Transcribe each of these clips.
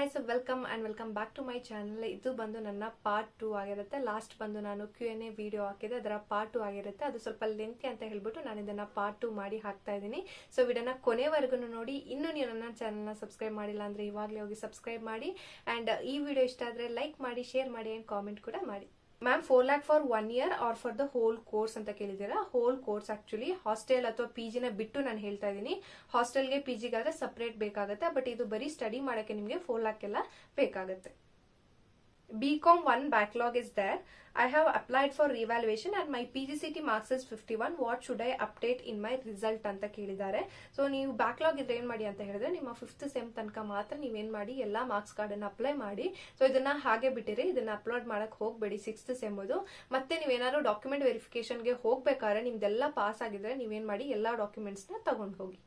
Guys, welcome back to my channel. ಇದು ಬಂದು ನನ್ನ ಪಾರ್ಟ್ 2 ಆಗಿರುತ್ತೆ. ಲಾಸ್ಟ್ ಬಂದು ನಾನು Q&A ವಿಡಿಯೋ ಹಾಕಿದೆ, ಅದರ ಪಾರ್ಟ್ 2 ಆಗಿರುತ್ತೆ. ಅದು ಸ್ವಲ್ಪ ಲೆಂತಿ ಅಂತ ಹೇಳ್ಬಿಟ್ಟು ನಾನು ಇದನ್ನ ಪಾರ್ಟ್ 2 ಮಾಡಿ ಹಾಕ್ತಾ ಇದ್ದೀನಿ. ಸೊ ವಿಡಿಯೋನ ಕೊನೆವರೆಗೂ ನೋಡಿ. ಇನ್ನು ನೀವು ನನ್ನ ಚಾನಲ್ನ ಸಬ್ಸ್ಕ್ರೈಬ್ ಮಾಡಿಲ್ಲ ಅಂದ್ರೆ ಇವಾಗಲೇ ಹೋಗಿ ಸಬ್ಸ್ಕ್ರೈಬ್ ಮಾಡಿ. ಅಂಡ್ ಈ ವಿಡಿಯೋ ಇಷ್ಟ ಆದ್ರೆ ಲೈಕ್ ಮಾಡಿ, ಶೇರ್ ಮಾಡಿ ಅಂಡ್ ಕಾಮೆಂಟ್ ಕೂಡ ಮಾಡಿ. Ma'am 4 lakh for 1 year or for the whole course ಅಂತ ಕೇಳಿದ್ದೀರಾ. ಹೋಲ್ ಕೋರ್ಸ್ ಆಕ್ಚುಲಿ ಹಾಸ್ಟೆಲ್ ಅಥವಾ PG ನ ಬಿಟ್ಟು ನಾನು ಹೇಳ್ತಾ ಇದ್ದೀನಿ. ಹಾಸ್ಟೆಲ್ಗೆ PGಗಾದ್ರೆ ಸಪರೇಟ್ ಬೇಕಾಗುತ್ತೆ, ಬಟ್ ಇದು ಬರೀ ಸ್ಟಡಿ ಮಾಡಕ್ಕೆ ನಿಮಗೆ 4 lakh ಎಲ್ಲ ಬೇಕಾಗುತ್ತೆ. BCom 1 backlog is there. I have applied for revaluation and my PGCT marks is 51. What should I update in my result ಅಂತ ಕೇಳಿದ್ದಾರೆ. ಸೊ ನೀವು ಬ್ಯಾಕ್ಲಾಗ್ ಇದ್ರೆ ಏನ್ ಮಾಡಿ ಅಂತ ಹೇಳಿದ್ರೆ, ನಿಮ್ಮ 5th ಸೆಮ್ ತನಕ ಮಾತ್ರ ನೀವೇನ್ ಮಾಡಿ ಎಲ್ಲಾ ಮಾರ್ಕ್ಸ್ ಕಾರ್ಡ್ ಅನ್ನ ಅಪ್ಲೈ ಮಾಡಿ. ಸೊ ಇದನ್ನ ಹಾಗೆ ಬಿಟ್ಟಿರಿ, ಇದನ್ನ ಅಪ್ಲೋಡ್ ಮಾಡಕ್ ಹೋಗ್ಬೇಡಿ 6th ಸೆಮ್. ಮತ್ತೆ ನೀವೇನಾದ್ರು ಡಾಕ್ಯುಮೆಂಟ್ ವೆರಿಫಿಕೇಶನ್ಗೆ ಹೋಗ್ಬೇಕಾದ್ರೆ ನಿಮ್ದೆಲ್ಲ ಪಾಸ್ ಆಗಿದ್ರೆ ನೀವೇನ್ ಮಾಡಿ ಎಲ್ಲಾ ಡಾಕ್ಯುಮೆಂಟ್ಸ್ ನ ತಗೊಂಡು ಹೋಗಿ.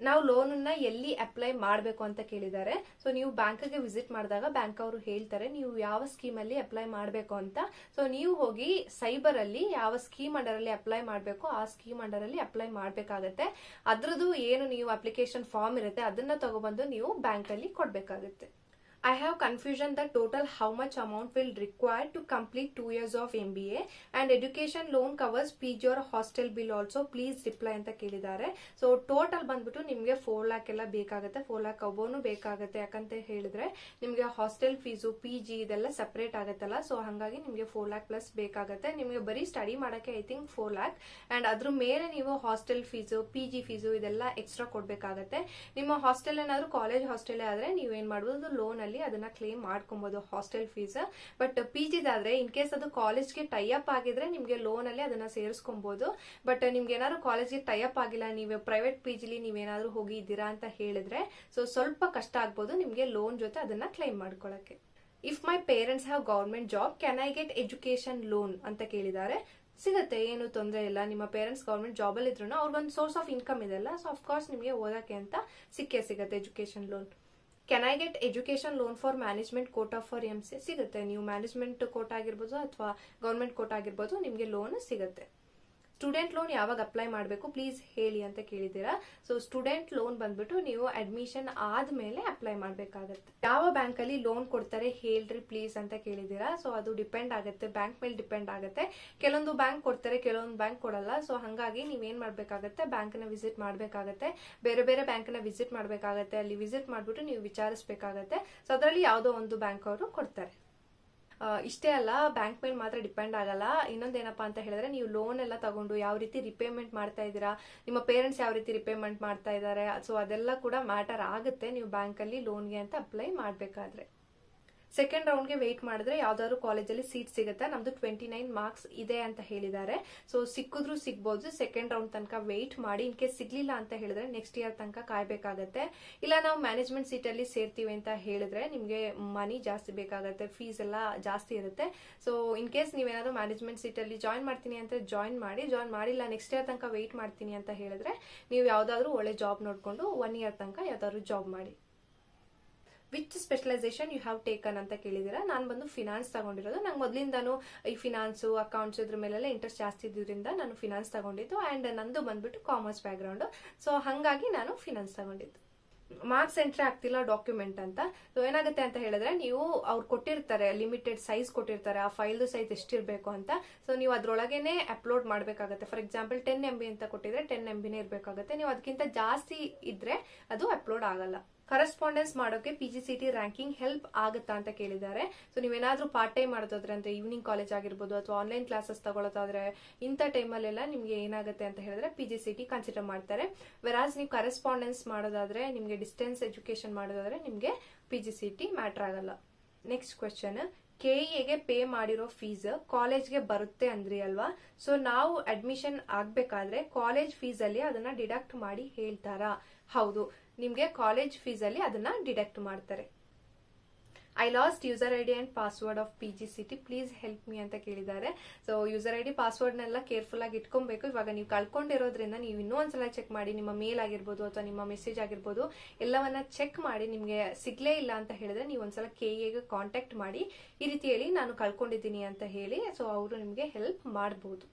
ನಾವು ಲೋನ್ ಅನ್ನ ಎಲ್ಲಿ ಅಪ್ಲೈ ಮಾಡಬೇಕು ಅಂತ ಕೇಳಿದ್ದಾರೆ. ಸೊ ನೀವು ಬ್ಯಾಂಕ್ಗೆ ವಿಸಿಟ್ ಮಾಡಿದಾಗ ಬ್ಯಾಂಕ್ ಅವರು ಹೇಳ್ತಾರೆ ನೀವು ಯಾವ ಸ್ಕೀಮ್ ಅಲ್ಲಿ ಅಪ್ಲೈ ಮಾಡಬೇಕು ಅಂತ. ಸೊ ನೀವು ಹೋಗಿ ಸೈಬರ್ ಅಲ್ಲಿ ಯಾವ ಸ್ಕೀಮ್ ಅಂಡರ್ ಅಲ್ಲಿ ಅಪ್ಲೈ ಮಾಡಬೇಕು ಆ ಸ್ಕೀಮ್ ಅಂಡರ್ ಅಲ್ಲಿ ಅಪ್ಲೈ ಮಾಡಬೇಕಾಗತ್ತೆ. ಅದ್ರದ್ದು ಏನು ನೀವು ಅಪ್ಲಿಕೇಶನ್ ಫಾರ್ಮ್ ಇರುತ್ತೆ ಅದನ್ನ ತಗೊಬಂದು ನೀವು ಬ್ಯಾಂಕ್ ಅಲ್ಲಿ ಕೊಡ್ಬೇಕಾಗುತ್ತೆ. I have confusion the total how much amount will require to complete 2 years of MBA and education loan covers PG or hostel bill also. Please reply ಅಂತ ಕೇಳಿದ್ದಾರೆ. ಸೊ ಟೋಟಲ್ ಬಂದ್ಬಿಟ್ಟು ನಿಮ್ಗೆ 4 lakh ಎಲ್ಲ ಬೇಕಾಗುತ್ತೆ, 4 lakh ಅಬೋನು ಬೇಕಾಗುತ್ತೆ. ಯಾಕಂತ ಹೇಳಿದ್ರೆ ನಿಮ್ಗೆ ಹಾಸ್ಟೆಲ್ ಫೀಸು PG ಇದೆಲ್ಲ ಸಪರೇಟ್ ಆಗುತ್ತಲ್ಲ, ಸೊ ಹಾಗಾಗಿ ನಿಮ್ಗೆ 4 lakh ಪ್ಲಸ್ ಬೇಕಾಗುತ್ತೆ. ನಿಮ್ಗೆ ಬರೀ ಸ್ಟಡಿ ಮಾಡಕ್ಕೆ ಐ ಥಿಂಕ್ 4 lakh ಅಂಡ್ ಅದ್ರ ಮೇಲೆ ನೀವು ಹಾಸ್ಟೆಲ್ ಫೀಸು PG ಫೀಸು ಇದೆಲ್ಲ ಎಕ್ಸ್ಟ್ರಾ ಕೊಡ್ಬೇಕಾಗತ್ತೆ. ನಿಮ್ಮ ಹಾಸ್ಟೆಲ್ ಏನಾದ್ರು ಕಾಲೇಜ್ ಹಾಸ್ಟೆಲ್ ಆದ್ರೆ ನೀವೇನ್ ಮಾಡಬಹುದು, ಲೋನ್ ಅಲ್ಲಿ ಅದನ್ನ ಕ್ಲೇಮ್ ಮಾಡ್ಕೊಬಹುದು ಹಾಸ್ಟೆಲ್ ಫೀಸ್. ಬಟ್ PGದಾದ್ರೆ ಇನ್ ಕೇಸ್ ಅದು ಕಾಲೇಜ್ಗೆ ಟೈಅಪ್ ಆಗಿದ್ರೆ ನಿಮ್ಗೆ ಲೋನ್ ಅಲ್ಲಿ ಅದನ್ನ ಸೇರಿಸ್ಕೊಬಹುದು. ಬಟ್ ನಿಮ್ಗೆ ಏನಾದ್ರು ಕಾಲೇಜ್ಗೆ ಟೈಅಪ್ ಆಗಿಲ್ಲ, ನೀವು ಪ್ರೈವೇಟ್ PGಲಿ ನೀವೇನಾದ್ರೂ ಹೋಗಿ ಇದ್ದೀರಾ ಅಂತ ಹೇಳಿದ್ರೆ ಸೊ ಸ್ವಲ್ಪ ಕಷ್ಟ ಆಗ್ಬೋದು ನಿಮ್ಗೆ ಲೋನ್ ಜೊತೆ ಅದನ್ನ ಕ್ಲೇಮ್ ಮಾಡ್ಕೊಳಕ್ಕೆ. If my parents have government job can I get education loan ಅಂತ ಕೇಳಿದ್ದಾರೆ. ಸಿಗುತ್ತೆ, ಏನು ತೊಂದರೆ ಇಲ್ಲ. ನಿಮ್ಮ ಪೇರೆಂಟ್ಸ್ ಗವರ್ಮೆಂಟ್ ಜಾಬ್ ಅಲ್ಲಿ ಇದ್ರು ಅವ್ರಿಗೊಂದು ಸೋರ್ಸ್ ಆಫ್ ಇನ್ಕಮ್ ಇದೆಲ್ಲ, ಸೊ ಅಫ್ಕೋರ್ಸ್ ನಿಮ್ಗೆ ಓದಕ್ಕೆ ಅಂತ ಸಿಗುತ್ತೆ education loan. Can I get education loan for management quota for MCA? ಸಿಗುತ್ತೆ. ನೀವು ಮ್ಯಾನೇಜ್ಮೆಂಟ್ ಕೋಟಾ ಆಗಿರ್ಬೋದು ಅಥವಾ ಗವರ್ಮೆಂಟ್ ಕೋಟಾ ಆಗಿರ್ಬೋದು ನಿಮ್ಗೆ ಲೋನ್ ಸಿಗುತ್ತೆ. ಸ್ಟೂಡೆಂಟ್ ಲೋನ್ ಯಾವಾಗ ಅಪ್ಲೈ ಮಾಡಬೇಕು ಪ್ಲೀಸ್ ಹೇಳಿ ಅಂತ ಕೇಳಿದ್ದೀರಾ. ಸೊ ಸ್ಟೂಡೆಂಟ್ ಲೋನ್ ಬಂದ್ಬಿಟ್ಟು ನೀವು ಅಡ್ಮಿಷನ್ ಆದ್ಮೇಲೆ ಅಪ್ಲೈ ಮಾಡ್ಬೇಕಾಗತ್ತೆ. ಯಾವ ಬ್ಯಾಂಕ್ ಅಲ್ಲಿ ಲೋನ್ ಕೊಡ್ತಾರೆ ಹೇಳ್ರಿ ಪ್ಲೀಸ್ ಅಂತ ಕೇಳಿದ್ದೀರಾ. ಸೊ ಅದು ಡಿಪೆಂಡ್ ಆಗುತ್ತೆ, ಬ್ಯಾಂಕ್ ಮೇಲೆ ಡಿಪೆಂಡ್ ಆಗುತ್ತೆ. ಕೆಲವೊಂದು ಬ್ಯಾಂಕ್ ಕೊಡ್ತಾರೆ, ಕೆಲವೊಂದು ಬ್ಯಾಂಕ್ ಕೊಡಲ್ಲ. ಸೊ ಹಾಗಾಗಿ ನೀವೇನ್ ಮಾಡ್ಬೇಕಾಗತ್ತೆ, ಬ್ಯಾಂಕ್ ನ ವಿಸಿಟ್ ಮಾಡ್ಬೇಕಾಗತ್ತೆ, ಬೇರೆ ಬೇರೆ ಬ್ಯಾಂಕ್ ನ ವಿಸಿಟ್ ಮಾಡ್ಬೇಕಾಗತ್ತೆ. ಅಲ್ಲಿ ವಿಸಿಟ್ ಮಾಡ್ಬಿಟ್ಟು ನೀವು ವಿಚಾರಿಸಬೇಕಾಗತ್ತೆ. ಸೊ ಅದರಲ್ಲಿ ಯಾವ್ದೋ ಒಂದು ಬ್ಯಾಂಕ್ ಅವರು ಕೊಡ್ತಾರೆ. ಇಷ್ಟೇ ಅಲ್ಲ, ಬ್ಯಾಂಕ್ ಮೇಲೆ ಮಾತ್ರ ಡಿಪೆಂಡ್ ಆಗಲ್ಲ. ಇನ್ನೊಂದೇನಪ್ಪಾ ಅಂತ ಹೇಳಿದ್ರೆ, ನೀವು ಲೋನ್ ಎಲ್ಲ ತಗೊಂಡು ಯಾವ ರೀತಿ ರಿಪೇಮೆಂಟ್ ಮಾಡ್ತಾ ಇದ್ದೀರಾ, ನಿಮ್ಮ ಪೇರೆಂಟ್ಸ್ ಯಾವ ರೀತಿ ರಿಪೇಮೆಂಟ್ ಮಾಡ್ತಾ ಇದ್ದಾರೆ, ಸೊ ಅದೆಲ್ಲ ಕೂಡ ಮ್ಯಾಟರ್ ಆಗುತ್ತೆ ನೀವು ಬ್ಯಾಂಕ್ ಅಲ್ಲಿ ಲೋನ್ಗೆ ಅಂತ ಅಪ್ಲೈ ಮಾಡ್ಬೇಕಾದ್ರೆ. ಸೆಕೆಂಡ್ ರೌಂಡ್ಗೆ ವೇಟ್ ಮಾಡಿದ್ರೆ ಯಾವ್ದಾದ್ರು ಕಾಲೇಜಲ್ಲಿ ಸೀಟ್ ಸಿಗುತ್ತೆ. ನಮ್ದು 29 ಮಾರ್ಕ್ಸ್ ಇದೆ ಅಂತ ಹೇಳಿದ್ದಾರೆ. ಸೊ ಸಿಕ್ಕಿದ್ರು ಸಿಗ್ಬೋದು. ಸೆಕೆಂಡ್ ರೌಂಡ್ ತನಕ ವೇಟ್ ಮಾಡಿ. ಇನ್ ಕೇಸ್ ಸಿಗ್ಲಿಲ್ಲ ಅಂತ ಹೇಳಿದ್ರೆ ನೆಕ್ಸ್ಟ್ ಇಯರ್ ತನಕ ಕಾಯ್ಬೇಕಾಗತ್ತೆ. ಇಲ್ಲ ನಾವು ಮ್ಯಾನೇಜ್ಮೆಂಟ್ ಸೀಟ್ ಅಲ್ಲಿ ಸೇರ್ತೀವಿ ಅಂತ ಹೇಳಿದ್ರೆ ನಿಮ್ಗೆ ಮನಿ ಜಾಸ್ತಿ ಬೇಕಾಗತ್ತೆ, ಫೀಸ್ ಎಲ್ಲ ಜಾಸ್ತಿ ಇರುತ್ತೆ. ಸೊ ಇನ್ ಕೇಸ್ ನೀವೇನಾದ್ರು ಮ್ಯಾನೇಜ್ಮೆಂಟ್ ಸೀಟ್ ಅಲ್ಲಿ ಜಾಯಿನ್ ಮಾಡ್ತೀನಿ ಅಂತ ಜಾಯಿನ್ ಮಾಡಿಲ್ಲ ನೆಕ್ಸ್ಟ್ ಇಯರ್ ತನಕ ವೇಟ್ ಮಾಡ್ತೀನಿ ಅಂತ ಹೇಳಿದ್ರೆ ನೀವು ಯಾವ್ದಾದ್ರು ಒಳ್ಳೆ ಜಾಬ್ ನೋಡ್ಕೊಂಡು 1 year ತನಕ ಯಾವ್ದಾದ್ರು ಜಾಬ್ ಮಾಡಿ. Which specialisation you have taken ಅಂತ ಕೇಳಿದಿರಾ. ನಾನು ಬಂದು ಫಿನಾನ್ಸ್ ತಗೊಂಡಿರೋದು. ನಂಗೆ ಮೊದಲಿಂದಾನು ಈ ಫಿನಾನ್ಸು ಅಕೌಂಟ್ಸ್ ಇದ್ರ ಮೇಲೆಲ್ಲ ಇಂಟ್ರೆಸ್ಟ್ ಜಾಸ್ತಿ ಇದ್ರಿಂದ ನಾನು ಫಿನಾನ್ಸ್ ತಗೊಂಡಿದ್ದು. ಅಂಡ್ ನಂದು ಬಂದ್ಬಿಟ್ಟು ಕಾಮರ್ಸ್ ಬ್ಯಾಕ್ ಗ್ರೌಂಡ್. ಸೊ ಹಾಗಾಗಿ ನಾನು ಫಿನಾನ್ಸ್ ತಗೊಂಡಿದ್ದು. ಮಾರ್ಕ್ಸ್ ಎಂಟ್ರಿ ಆಗ್ತಿಲ್ಲ ಡಾಕ್ಯುಮೆಂಟ್ ಅಂತ. ಸೊ ಏನಾಗುತ್ತೆ ಅಂತ ಹೇಳಿದ್ರೆ, ನೀವು ಅವ್ರು ಕೊಟ್ಟಿರ್ತಾರೆ ಲಿಮಿಟೆಡ್ ಸೈಜ್ ಕೊಟ್ಟಿರ್ತಾರೆ, ಆ ಫೈಲ್ದು ಸೈಜ್ ಎಷ್ಟಿರ್ಬೇಕು ಅಂತ. ಸೊ ನೀವು ಅದ್ರೊಳಗೇನೆ ಅಪ್ಲೋಡ್ ಮಾಡ್ಬೇಕಾಗತ್ತೆ. ಫಾರ್ ಎಕ್ಸಾಂಪಲ್ 10 MB ಅಂತ ಕೊಟ್ಟಿದ್ರೆ 10 MBನೇ ಇರ್ಬೇಕಾಗತ್ತೆ. ನೀವು ಅದಕ್ಕಿಂತ ಜಾಸ್ತಿ ಇದ್ರೆ ಅದು ಅಪ್ಲೋಡ್ ಆಗಲ್ಲ. ಕರೆಸ್ಪಾಂಡೆನ್ಸ್ ಮಾಡೋಕೆ PGCT ರ್ಯಾಂಕಿಂಗ್ ಹೆಲ್ಪ್ ಆಗುತ್ತಾ ಅಂತ ಕೇಳಿದ್ದಾರೆ. ಸೊ ನೀವೇನಾದ್ರೂ ಪಾರ್ಟ್ ಟೈಮ್ ಮಾಡೋದಾದ್ರೆ ಅಂದ್ರೆ ಈವ್ನಿಂಗ್ ಕಾಲೇಜ್ ಆಗಿರ್ಬೋದು ಅಥವಾ ಆನ್ಲೈನ್ ಕ್ಲಾಸಸ್ ತಗೊಳ್ಳೋದಾದ್ರೆ ಇಂಥ ಟೈಮಲ್ಲೆಲ್ಲ ನಿಮ್ಗೆ ಏನಾಗುತ್ತೆ ಅಂತ ಹೇಳಿದ್ರೆ PGCT ಕನ್ಸಿಡರ್ ಮಾಡ್ತಾರೆ. ವೆರಾಸ್ ನೀವು ಕರೆಸ್ಪಾಂಡೆನ್ಸ್ ಮಾಡೋದಾದ್ರೆ, ನಿಮ್ಗೆ ಡಿಸ್ಟೆನ್ಸ್ ಎಜುಕೇಶನ್ ಮಾಡೋದಾದ್ರೆ ನಿಮ್ಗೆ PGCT ಮ್ಯಾಟರ್ ಆಗಲ್ಲ. ನೆಕ್ಸ್ಟ್ ಕ್ವೆಶ್ಚನ್, KEAಗೆ ಪೇ ಮಾಡಿರೋ ಫೀಸ್ ಕಾಲೇಜ್ಗೆ ಬರುತ್ತೆ ಅಂದ್ರಿ ಅಲ್ವಾ. ಸೊ ನಾವು ಅಡ್ಮಿಷನ್ ಆಗ್ಬೇಕಾದ್ರೆ ಕಾಲೇಜ್ ಫೀಸ್ ಅಲ್ಲಿ ಅದನ್ನ ಡಿಡಕ್ಟ್ ಮಾಡಿ ಹೇಳ್ತಾರಾ? ಹೌದು, ನಿಮ್ಗೆ ಕಾಲೇಜ್ ಫೀಸ್ ಅಲ್ಲಿ ಅದನ್ನ ಡಿಡಕ್ಟ್ ಮಾಡ್ತಾರೆ. I lost user ID and password of PGCT please help me ಅಂತ ಕೇಳಿದ್ದಾರೆ. ಸೊ ಯೂಸರ್ ID ಪಾಸ್ವರ್ಡ್ನೆಲ್ಲ ಕೇರ್ಫುಲ್ ಆಗಿ ಇಟ್ಕೊಬೇಕು. ಇವಾಗ ನೀವು ಕಳ್ಕೊಂಡಿರೋದ್ರಿಂದ ನೀವು ಇನ್ನೂ ಒಂದ್ಸಲ ಚೆಕ್ ಮಾಡಿ, ನಿಮ್ಮ ಮೇಲ್ ಆಗಿರ್ಬೋದು ಅಥವಾ ನಿಮ್ಮ ಮೆಸೇಜ್ ಆಗಿರ್ಬೋದು ಎಲ್ಲವನ್ನ ಚೆಕ್ ಮಾಡಿ. ನಿಮ್ಗೆ ಸಿಗ್ಲೇ ಇಲ್ಲ ಅಂತ ಹೇಳಿದ್ರೆ ನೀವು ಒಂದ್ಸಲ KEAಗೆ ಕಾಂಟ್ಯಾಕ್ಟ್ ಮಾಡಿ, ಈ ರೀತಿ ಹೇಳಿ ನಾನು ಕಳ್ಕೊಂಡಿದ್ದೀನಿ ಅಂತ ಹೇಳಿ. ಸೊ ಅವರು ನಿಮ್ಗೆ ಹೆಲ್ಪ್ ಮಾಡಬಹುದು.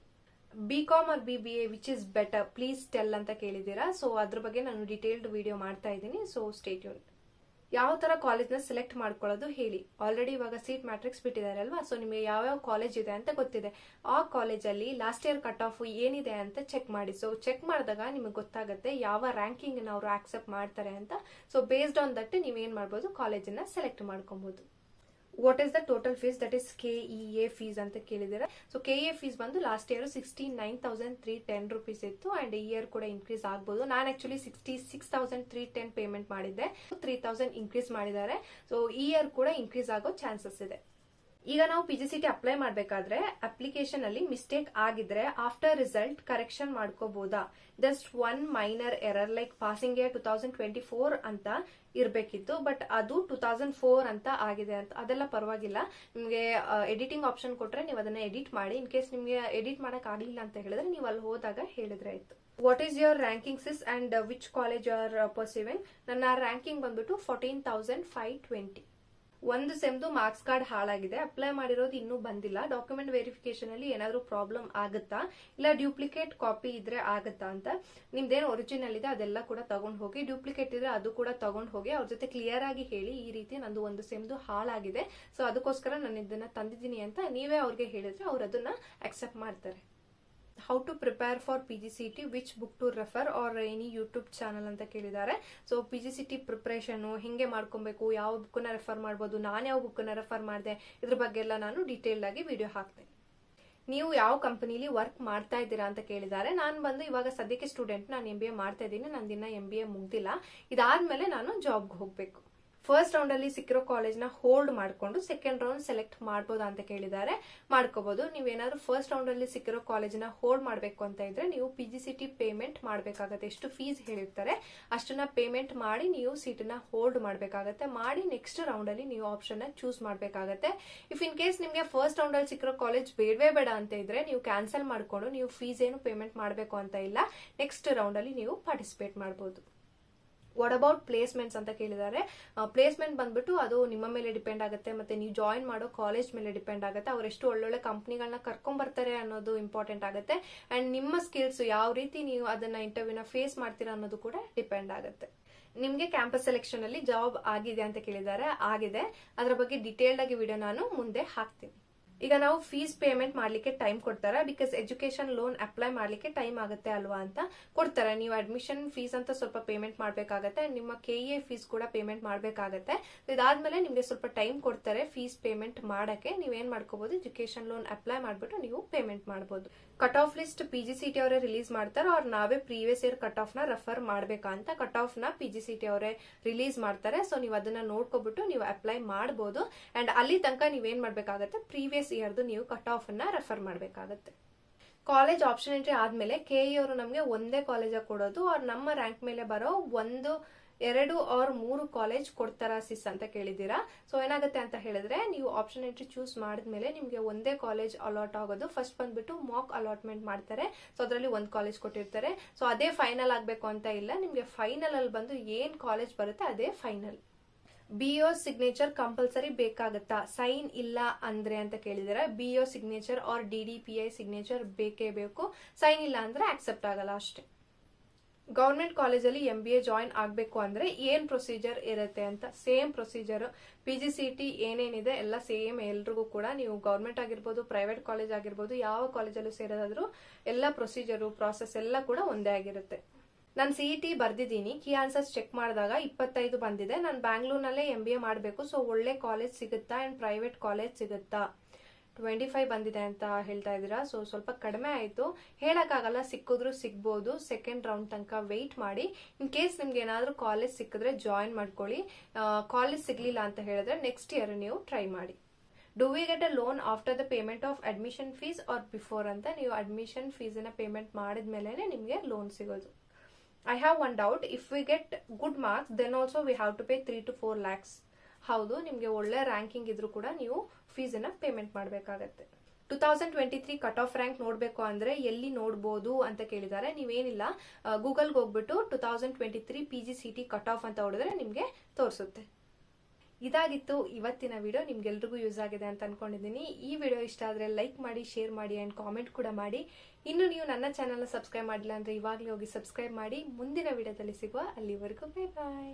BCom or BBA which is better please tell ಅಂತ ಕೇಳಿದ್ದೀರಾ. ಸೊ ಅದ್ರ ಬಗ್ಗೆ ನಾನು ಡಿಟೇಲ್ಡ್ ವಿಡಿಯೋ ಮಾಡ್ತಾ ಇದ್ದೀನಿ. So stay tune. ಯಾವ ತರ ಕಾಲೇಜ್ನ ಸೆಲೆಕ್ಟ್ ಮಾಡ್ಕೊಳ್ಳೋದು ಹೇಳಿ. ಆಲ್ರೆಡಿ ಇವಾಗ ಸೀಟ್ ಮ್ಯಾಟ್ರಿಕ್ಸ್ ಬಿಟ್ಟಿದ್ದಾರೆ ಅಲ್ವಾ, ಸೊ ನಿಮಗೆ ಯಾವ್ಯಾವ ಕಾಲೇಜ್ ಇದೆ ಅಂತ ಗೊತ್ತಿದೆ. ಆ ಕಾಲೇಜಲ್ಲಿ ಲಾಸ್ಟ್ ಇಯರ್ ಕಟ್ ಆಫ್ ಏನಿದೆ ಅಂತ ಚೆಕ್ ಮಾಡಿ. ಸೊ ಚೆಕ್ ಮಾಡಿದಾಗ ನಿಮಗೆ ಗೊತ್ತಾಗುತ್ತೆ ಯಾವ ರ್ಯಾಂಕಿಂಗ್ ಅವರು ಆಕ್ಸೆಪ್ಟ್ ಮಾಡ್ತಾರೆ ಅಂತ. ಸೊ ಬೇಸ್ಡ್ ಆನ್ ದಟ್ ನೀವೇನ್ ಮಾಡ್ಬೋದು, ಕಾಲೇಜನ್ನ ಸೆಲೆಕ್ಟ್ ಮಾಡ್ಕೊಬಹುದು. What is the total fees, that is KEA fees ಅಂತ ಕೇಳಿದರೆ. ಸೊ KEA ಫೀಸ್ ಬಂದು ಲಾಸ್ಟ್ ಇಯರ್ 69,310 ರೂಪೀಸ್ ಇತ್ತು ಅಂಡ್ ಈ ಇಯರ್ ಕೂಡ ಇನ್ಕ್ರೀಸ್ ಆಗ್ಬೋದು. ನಾನು ಆಕ್ಚುಲಿ 66,310 ಪೇಮೆಂಟ್ ಮಾಡಿದ್ದೆ, 3,000 ಇನ್ಕ್ರೀಸ್ ಮಾಡಿದ್ದಾರೆ. ಸೊ ಈ ಇಯರ್ ಕೂಡ ಇನ್ಕ್ರೀಸ್ ಆಗೋ ಚಾನ್ಸಸ್ ಇದೆ. ಈಗ ನಾವು PGCET ಅಪ್ಲೈ ಮಾಡಬೇಕಾದ್ರೆ ಅಪ್ಲಿಕೇಶನ್ ಅಲ್ಲಿ ಮಿಸ್ಟೇಕ್ ಆಗಿದ್ರೆ ಆಫ್ಟರ್ ರಿಸಲ್ಟ್ ಕರೆಕ್ಷನ್ ಮಾಡ್ಕೋಬಹುದಾ? Just one minor error like passing year 2024 ಅಂತ ಇರ್ಬೇಕಿತ್ತು, ಬಟ್ ಅದು 2004 ಅಂತ ಆಗಿದೆ ಅಂತ. ಅದೆಲ್ಲ ಪರವಾಗಿಲ್ಲ, ನಿಮಗೆ ಎಡಿಟಿಂಗ್ ಆಪ್ಷನ್ ಕೊಟ್ರೆ ನೀವು ಅದನ್ನ ಎಡಿಟ್ ಮಾಡಿ. ಇನ್ ಕೇಸ್ ನಿಮಗೆ ಎಡಿಟ್ ಮಾಡಕ್ ಆಗ್ಲಿಲ್ಲ ಅಂತ ಹೇಳಿದ್ರೆ ನೀವು ಅಲ್ಲಿ ಹೋದಾಗ ಹೇಳಿದ್ರೆ ಆಯ್ತು. What is your ranking sis and which college you are perceiving? ನನ್ನ ರ್ಯಾಂಕಿಂಗ್ ಬಂದ್ಬಿಟ್ಟು 14,520. ಒಂದು ಸೆಮ್ದು ಮಾರ್ಕ್ಸ್ ಕಾರ್ಡ್ ಹಾಳಾಗಿದೆ, ಅಪ್ಲೈ ಮಾಡಿರೋದು ಇನ್ನೂ ಬಂದಿಲ್ಲ. ಡಾಕ್ಯುಮೆಂಟ್ ವೆರಿಫಿಕೇಶನ್ ಅಲ್ಲಿ ಏನಾದ್ರು ಪ್ರಾಬ್ಲಮ್ ಆಗುತ್ತಾ, ಇಲ್ಲ ಡ್ಯೂಪ್ಲಿಕೇಟ್ ಕಾಪಿ ಇದ್ರೆ ಆಗುತ್ತಾ ಅಂತ. ನಿಮ್ದೇನು ಒರಿಜಿನಲ್ ಇದೆ ಅದೆಲ್ಲ ಕೂಡ ತಗೊಂಡ್ ಹೋಗಿ, ಡ್ಯೂಪ್ಲಿಕೇಟ್ ಇದ್ರೆ ಅದು ಕೂಡ ತಗೊಂಡ್ ಹೋಗಿ ಅವ್ರ ಜೊತೆ ಕ್ಲಿಯರ್ ಆಗಿ ಹೇಳಿ, ಈ ರೀತಿ ನಂದು ಒಂದು ಸೆಮ್ದು ಹಾಳಾಗಿದೆ, ಸೊ ಅದಕ್ಕೋಸ್ಕರ ನಾನು ಇದನ್ನ ತಂದಿದ್ದೀನಿ ಅಂತ ನೀವೇ ಅವ್ರಿಗೆ ಹೇಳಿದ್ರೆ ಅವ್ರು ಅದನ್ನ ಅಕ್ಸೆಪ್ಟ್ ಮಾಡ್ತಾರೆ. How to prepare for PGCET, which book to refer or any YouTube channel ಅಂತ ಕೇಳಿದ್ದಾರೆ. ಸೊ PGCET ಪ್ರಿಪರೇಷನ್ ಹೆಂಗೆ ಮಾಡ್ಕೊಬೇಕು, ಯಾವ ಬುಕ್ನ ರೆಫರ್ ಮಾಡ್ಬೋದು, ನಾನು ಯಾವ ಬುಕ್ನ ರೆಫರ್ ಮಾಡಿದೆ, ಇದ್ರ ಬಗ್ಗೆ ಎಲ್ಲ ನಾನು ಡೀಟೇಲ್ ಆಗಿ ವಿಡಿಯೋ ಹಾಕ್ತೇನೆ. ನೀವು ಯಾವ ಕಂಪನಿಲಿ ವರ್ಕ್ ಮಾಡ್ತಾ ಇದ್ದೀರಾ ಅಂತ ಕೇಳಿದ್ದಾರೆ. ನಾನು ಬಂದು ಇವಾಗ ಸದ್ಯಕ್ಕೆ ಸ್ಟೂಡೆಂಟ್, ನಾನು MBA ಮಾಡ್ತಾ ಇದ್ದೀನಿ, ನಂದಿನ್ನ MBA ಮುಗ್ದಿಲ್ಲ. ಇದಾದ್ಮೇಲೆ ನಾನು ಜಾಬ್ಗೆ ಹೋಗ್ಬೇಕು. ಫಸ್ಟ್ ರೌಂಡ್ ಅಲ್ಲಿ ಸಿಕ್ಕಿರೋ ಕಾಲೇಜ್ ನ ಹೋಲ್ಡ್ ಮಾಡ್ಕೊಂಡು ಸೆಕೆಂಡ್ ರೌಂಡ್ ಸೆಲೆಕ್ಟ್ ಮಾಡಬಹುದಾ ಅಂತ ಕೇಳಿದ್ದಾರೆ. ಮಾಡ್ಕೋಬಹುದು. ನೀವೇನಾದ್ರು ಫಸ್ಟ್ ರೌಂಡ್ ಅಲ್ಲಿ ಸಿಕ್ಕಿರೋ ಕಾಲೇಜ್ ನ ಹೋಲ್ಡ್ ಮಾಡಬೇಕು ಅಂತ ಇದ್ರೆ ನೀವು PGCET ಪೇಮೆಂಟ್ ಮಾಡಬೇಕಾಗತ್ತೆ. ಎಷ್ಟು ಫೀಸ್ ಹೇಳಿರ್ತಾರೆ ಅಷ್ಟನ್ನ ಪೇಮೆಂಟ್ ಮಾಡಿ ನೀವು ಸೀಟ್ ನ ಹೋಲ್ಡ್ ಮಾಡಬೇಕಾಗತ್ತೆ. ಮಾಡಿ ನೆಕ್ಸ್ಟ್ ರೌಂಡ್ ಅಲ್ಲಿ ನೀವು ಆಪ್ಷನ್ ನ ಚೂಸ್ ಮಾಡಬೇಕಾಗತ್ತೆ. ಇಫ್ ಇನ್ ಕೇಸ್ ನಿಮ್ಗೆ ಫಸ್ಟ್ ರೌಂಡ್ ಅಲ್ಲಿ ಸಿಕ್ಕಿರೋ ಕಾಲೇಜ್ ಬೇಡವೇ ಬೇಡ ಅಂತ ಇದ್ರೆ ನೀವು ಕ್ಯಾನ್ಸಲ್ ಮಾಡ್ಕೊಂಡು ನೀವು ಫೀಸ್ ಏನು ಪೇಮೆಂಟ್ ಮಾಡಬೇಕು ಅಂತ ಇಲ್ಲ, ನೆಕ್ಸ್ಟ್ ರೌಂಡ್ ಅಲ್ಲಿ ನೀವು ಪಾರ್ಟಿಸಿಪೇಟ್ ಮಾಡಬಹುದು. ವಾಟ್ ಅಬೌಟ್ ಪ್ಲೇಸ್ಮೆಂಟ್ಸ್ ಅಂತ ಕೇಳಿದ್ದಾರೆ. ಪ್ಲೇಸ್ಮೆಂಟ್ ಬಂದ್ಬಿಟ್ಟು ಅದು ನಿಮ್ಮ ಮೇಲೆ ಡಿಪೆಂಡ್ ಆಗುತ್ತೆ, ಮತ್ತೆ ನೀವು ಜಾಯಿನ್ ಮಾಡೋ ಕಾಲೇಜ್ ಮೇಲೆ ಡಿಪೆಂಡ್ ಆಗುತ್ತೆ. ಅವ್ರು ಎಷ್ಟು ಒಳ್ಳೊಳ್ಳೆ ಕಂಪ್ನಿಗಳನ್ನ ಕರ್ಕೊಂಡ್ ಬರ್ತಾರೆ ಅನ್ನೋದು ಇಂಪಾರ್ಟೆಂಟ್ ಆಗುತ್ತೆ. ಅಂಡ್ ನಿಮ್ಮ ಸ್ಕಿಲ್ಸ್ ಯಾವ ರೀತಿ ನೀವು ಅದನ್ನ ಇಂಟರ್ವ್ಯೂನ ಫೇಸ್ ಮಾಡ್ತೀರಾ ಅನ್ನೋದು ಕೂಡ ಡಿಪೆಂಡ್ ಆಗುತ್ತೆ. ನಿಮ್ಗೆ ಕ್ಯಾಂಪಸ್ ಸೆಲೆಕ್ಷನ್ ಅಲ್ಲಿ ಜಾಬ್ ಆಗಿದೆ ಅಂತ ಕೇಳಿದ್ದಾರೆ. ಆಗಿದೆ, ಅದರ ಬಗ್ಗೆ ಡಿಟೇಲ್ಡ್ ಆಗಿ ವಿಡಿಯೋ ನಾನು ಮುಂದೆ ಹಾಕ್ತೀನಿ. ಈಗ ನಾವು ಫೀಸ್ ಪೇಮೆಂಟ್ ಮಾಡ್ಲಿಕ್ಕೆ ಟೈಮ್ ಕೊಡ್ತಾರೆ, ಬಿಕಾಸ್ ಎಜುಕೇಶನ್ ಲೋನ್ ಅಪ್ಲೈ ಮಾಡ್ಲಿಕ್ಕೆ ಟೈಮ್ ಆಗುತ್ತೆ ಅಲ್ವಾ ಅಂತ ಕೊಡ್ತಾರೆ. ನೀವು ಅಡ್ಮಿಷನ್ ಫೀಸ್ ಅಂತ ಸ್ವಲ್ಪ ಪೇಮೆಂಟ್ ಮಾಡ್ಬೇಕಾಗತ್ತೆ, ನಿಮ್ಮ KEA ಫೀಸ್ ಕೂಡ ಪೇಮೆಂಟ್ ಮಾಡ್ಬೇಕಾಗತ್ತೆ. ಇದಾದ್ಮೇಲೆ ನಿಮ್ಗೆ ಸ್ವಲ್ಪ ಟೈಮ್ ಕೊಡ್ತಾರೆ ಫೀಸ್ ಪೇಮೆಂಟ್ ಮಾಡಕ್ಕೆ. ನೀವೇನ್ ಮಾಡ್ಕೋಬಹುದು, ಎಜುಕೇಶನ್ ಲೋನ್ ಅಪ್ಲೈ ಮಾಡ್ಬಿಟ್ಟು ನೀವು ಪೇಮೆಂಟ್ ಮಾಡಬಹುದು. ಕಟ್ ಆಫ್ ಲಿಸ್ಟ್ PGCET ಅವರೇ ರಿಲೀಸ್ ಮಾಡ್ತಾರೆ, ಅವ್ರು ನಾವೇ ಪ್ರೀವಿಯಸ್ ಇಯರ್ ಕಟ್ ಆಫ್ ನ ರೆಫರ್ ಮಾಡ್ಬೇಕಾ ಅಂತ. ಕಟ್ ಆಫ್ ನ PGCET ಅವರೇ ರಿಲೀಸ್ ಮಾಡ್ತಾರೆ. ಸೊ ನೀವು ಅದನ್ನ ನೋಡ್ಕೊಬಿಟ್ಟು ನೀವು ಅಪ್ಲೈ ಮಾಡಬಹುದು. ಅಂಡ್ ಅಲ್ಲಿ ತನಕ ನೀವೇನ್ ಮಾಡ್ಬೇಕಾಗತ್ತೆ, ಪ್ರೀವಿಯಸ್ ಇಯರ್ದು ನೀವು ಕಟ್ ಆಫ್ ಅನ್ನ ರೆಫರ್ ಮಾಡಬೇಕಾಗತ್ತೆ. ಕಾಲೇಜ್ ಆಪ್ಷನ್ ಎಂಟ್ರಿ ಆದ್ಮೇಲೆ KE ಅವರು ನಮಗೆ ಒಂದೇ ಕಾಲೇಜ್ ಕೊಡೋದು, ಅವ್ರು ನಮ್ಮ ರ್ಯಾಂಕ್ ಮೇಲೆ ಬರೋ 1, 2 or 3 ಕಾಲೇಜ್ ಕೊಡ್ತಾರ ಸಿಸ್ ಅಂತ ಕೇಳಿದೀರಾ. ಸೊ ಏನಾಗುತ್ತೆ ಅಂತ ಹೇಳಿದ್ರೆ, ನೀವು ಆಪ್ಷನ್ ಎಂಟ್ರಿ ಚೂಸ್ ಮಾಡಿದ್ಮೇಲೆ ನಿಮ್ಗೆ ಒಂದೇ ಕಾಲೇಜ್ ಅಲಾಟ್ ಆಗೋದು. ಫಸ್ಟ್ ಬಂದ್ಬಿಟ್ಟು ಮಾಕ್ ಅಲಾಟ್ಮೆಂಟ್ ಮಾಡ್ತಾರೆ, ಸೊ ಅದರಲ್ಲಿ ಒಂದು ಕಾಲೇಜ್ ಕೊಟ್ಟಿರ್ತಾರೆ. ಸೊ ಅದೇ ಫೈನಲ್ ಆಗ್ಬೇಕು ಅಂತ ಇಲ್ಲ, ನಿಮ್ಗೆ ಫೈನಲ್ ಅಲ್ಲಿ ಬಂದು ಏನ್ ಕಾಲೇಜ್ ಬರುತ್ತೆ ಅದೇ ಫೈನಲ್. BO ಸಿಗ್ನೇಚರ್ ಕಂಪಲ್ಸರಿ ಬೇಕಾಗತ್ತಾ, ಸೈನ್ ಇಲ್ಲ ಅಂದ್ರೆ ಅಂತ ಕೇಳಿದಾರೆ. BO signature or DDPI signature ಬೇಕೇ ಬೇಕು, ಸೈನ್ ಇಲ್ಲ ಅಂದ್ರೆ ಆಕ್ಸೆಪ್ಟ್ ಆಗಲ್ಲ ಅಷ್ಟೇ. ಗವರ್ಮೆಂಟ್ ಕಾಲೇಜಲ್ಲಿ MBA ಜಾಯಿನ್ ಆಗ್ಬೇಕು ಅಂದ್ರೆ ಏನ್ ಪ್ರೊಸೀಜರ್ ಇರುತ್ತೆ ಅಂತ. ಸೇಮ್ ಪ್ರೊಸೀಜರ್ PGCET ಏನೇನಿದೆ ಎಲ್ಲ ಸೇಮ್ ಎಲ್ರಿಗೂ ಕೂಡ. ನೀವು ಗವರ್ಮೆಂಟ್ ಆಗಿರ್ಬೋದು, ಪ್ರೈವೇಟ್ ಕಾಲೇಜ್ ಆಗಿರ್ಬೋದು, ಯಾವ ಕಾಲೇಜಲ್ಲೂ ಸೇರೋದಾದ್ರೂ ಎಲ್ಲ ಪ್ರೊಸೀಜರು ಪ್ರಾಸೆಸ್ ಎಲ್ಲ ಕೂಡ ಒಂದೇ ಆಗಿರುತ್ತೆ. ನಾನು CET ಬರ್ದಿದ್ದೀನಿ, ಕೀ ಆನ್ಸರ್ಸ್ ಚೆಕ್ ಮಾಡಿದಾಗ 25 ಬಂದಿದೆ. ನಾನು ಬ್ಯಾಂಗ್ಳೂರ್ನಲ್ಲೇ MBA ಮಾಡಬೇಕು, ಸೊ ಒಳ್ಳೆ ಕಾಲೇಜ್ ಸಿಗುತ್ತಾ ಅಂಡ್ ಪ್ರೈವೇಟ್ ಕಾಲೇಜ್ ಸಿಗುತ್ತಾ? 25 ಬಂದಿದೆ ಅಂತ ಹೇಳ್ತಾ ಇದ್ದೀರಾ. ಸೊ ಸ್ವಲ್ಪ ಕಡಿಮೆ ಆಯ್ತು, ಹೇಳಕ್ಕಾಗಲ್ಲ, ಸಿಕ್ಕಿದ್ರು ಸಿಗ್ಬೋದು. ಸೆಕೆಂಡ್ ರೌಂಡ್ ತನಕ ವೆಯ್ಟ್ ಮಾಡಿ. ಇನ್ ಕೇಸ್ ನಿಮ್ಗೆ ಏನಾದ್ರೂ ಕಾಲೇಜ್ ಸಿಕ್ಕಿದ್ರೆ ಜಾಯಿನ್ ಮಾಡ್ಕೊಳ್ಳಿ. ಕಾಲೇಜ್ ಸಿಗ್ಲಿಲ್ಲ ಅಂತ ಹೇಳಿದ್ರೆ ನೆಕ್ಸ್ಟ್ ಇಯರ್ ನೀವು ಟ್ರೈ ಮಾಡಿ. Do we get a loan after the payment of admission fees or before ಅಂತ. ನೀವು ಅಡ್ಮಿಷನ್ ಫೀಸ್ ನ ಪೇಮೆಂಟ್ ಮಾಡಿದ್ಮೇಲೆ ನಿಮ್ಗೆ ಲೋನ್ ಸಿಗೋದು. I have one doubt. If we get good marks, then also we have to pay 3 to 4 lakhs. ಹೌದು, ನಿಮ್ಗೆ ಒಳ್ಳೆ ranking ಇದ್ರೂ ಕೂಡ ನೀವು ಫೀಸ್ ಅನ್ನ ಪೇಮೆಂಟ್ ಮಾಡಬೇಕಾಗತ್ತೆ. 2023 ಕಟ್ ಆಫ್ ರ್ಯಾಂಕ್ ನೋಡ್ಬೇಕು ಅಂದ್ರೆ ಎಲ್ಲಿ ನೋಡ್ಬೋದು ಅಂತ ಕೇಳಿದ್ದಾರೆ. ನೀವೇನಿಲ್ಲ, ಗೂಗಲ್ಗೆ ಹೋಗ್ಬಿಟ್ಟು 2023 PGCET ಕಟ್ ಆಫ್ ಅಂತ ಹೊಡೆದ್ರೆ ನಿಮ್ಗೆ ತೋರಿಸುತ್ತೆ. ಇದಾಗಿತ್ತು ಇವತ್ತಿನ ವಿಡಿಯೋ. ನಿಮ್ಗೆಲ್ರಿಗೂ ಯೂಸ್ ಆಗಿದೆ ಅಂತ ಅನ್ಕೊಂಡಿದ್ದೀನಿ. ಈ ವಿಡಿಯೋ ಇಷ್ಟ ಆದ್ರೆ ಲೈಕ್ ಮಾಡಿ, ಶೇರ್ ಮಾಡಿ ಅಂಡ್ ಕಾಮೆಂಟ್ ಕೂಡ ಮಾಡಿ. ಇನ್ನು ನೀವು ನನ್ನ ಚಾನಲ್ ಸಬ್ಸ್ಕ್ರೈಬ್ ಮಾಡಿಲ್ಲ ಅಂದ್ರೆ ಇವಾಗಲೇ ಹೋಗಿ ಸಬ್ಸ್ಕ್ರೈಬ್ ಮಾಡಿ. ಮುಂದಿನ ವಿಡಿಯೋದಲ್ಲಿ ಸಿಗುವ, ಅಲ್ಲಿವರೆಗೂ ಬೈ ಬಾಯ್.